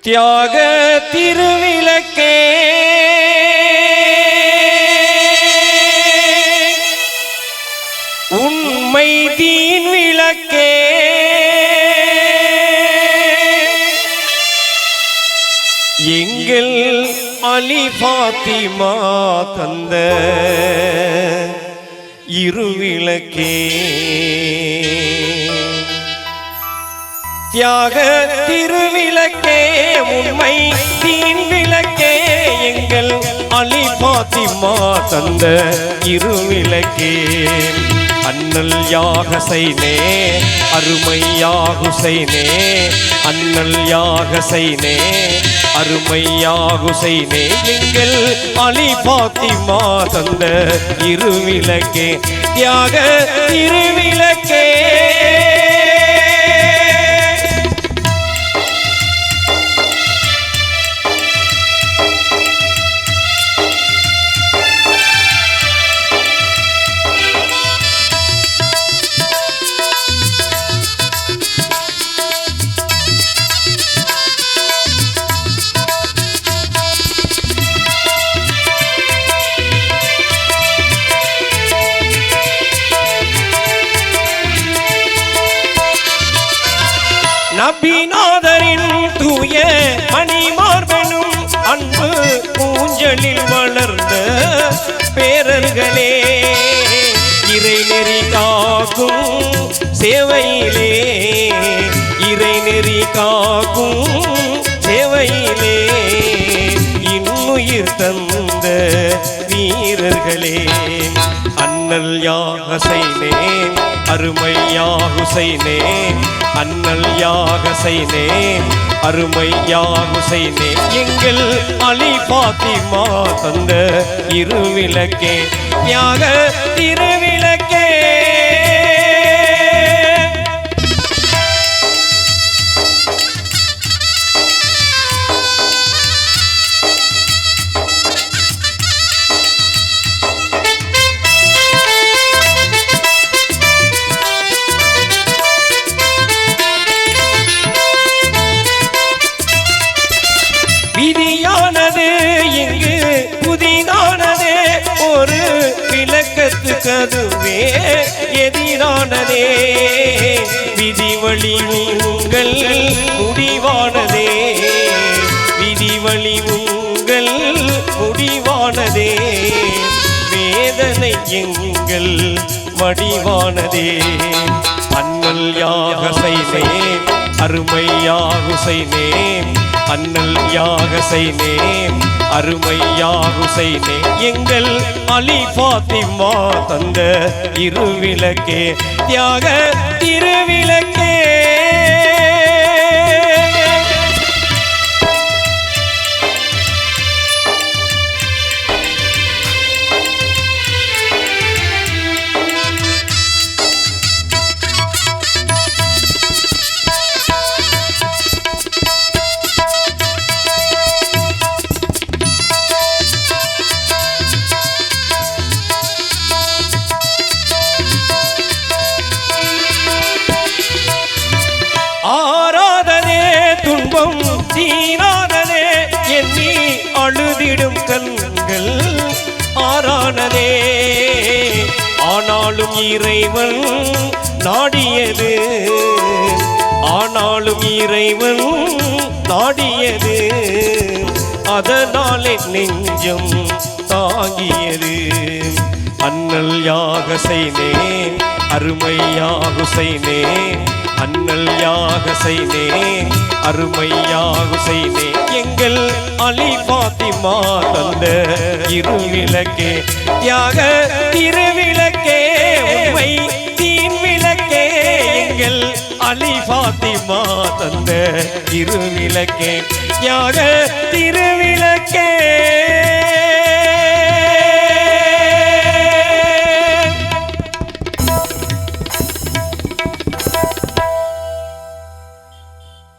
தியாக திருவிளக்கே உண்மை தீன் விளக்கே எங்கள் அலி பாத்திமா தந்த இருவிளக்கே தியாக திருவிளக்கே உண்மை தீன் விளக்கே எங்கள் அலி பாத்திமா தந்த இருவிளக்கே அண்ணல் யா ஹுசைனே அருமை யா ஹுசைனே அண்ணல் யா ஹுசைனே அருமை யா ஹுசைனே எங்கள் அலி பாத்திமா தந்த இருவிளக்கே தியாக திருவிளக்கே நபிநாதரின் தூய மணிமார்பெனும் அன்பு ஊஞ்சலில் வளர்ந்த பேரர்களே இறைநெறி காக்கும் சேவையிலே இறைநெறி காக்கும் சேவையிலே இன்னுயிர் தந்த வீரர்களே அண்ணல் யா ஹுசைனே அருமை யா ஹுசைனே அண்ணல் யா ஹுசைனே அருமை யா ஹுசைனே எங்கள் அலி பாத்திமா தந்த இருவிளக்கே தியாக திருவிளக்கே விதியானது இங்கு புதிதானது ஒரு விளக்கத்துக்கதுவே எதிரானதே விதி வழி உங்கள் முடிவானதே விதி வழி உங்கள் முடிவானதே வேதனை எங்கள் வடிவானதே அண்ணல் யா ஹுசைனே அருமை யா ஹுசைனே அண்ணல் யா ஹுசைனே அருமை யா ஹுசைனே எங்கள் அலி பாத்திமா தந்த இருவிளக்கே தியாக திருவிளக்கே தீரானதே எண்ணி அழுதிடும் கண்கள் ஆறானதே ஆனாலும் இறைவன் நாடியது ஆனாலும் இறைவன் நாடியது அதனாலே நெஞ்சம் தாங்கியது அண்ணல் யா ஹுசைனே அருமை யா ஹுசைனே அண்ணல் யா ஹுசைனே அருமை யா ஹுசைனே எங்கள் அலி பாத்திமா தந்த இருவிளக்கே தியாக திருவிளக்கே உண்மை தீன் விளக்கே எங்கள் அலி பாத்திமா தந்த இருவிளக்கே தியாக திருவிளக்கே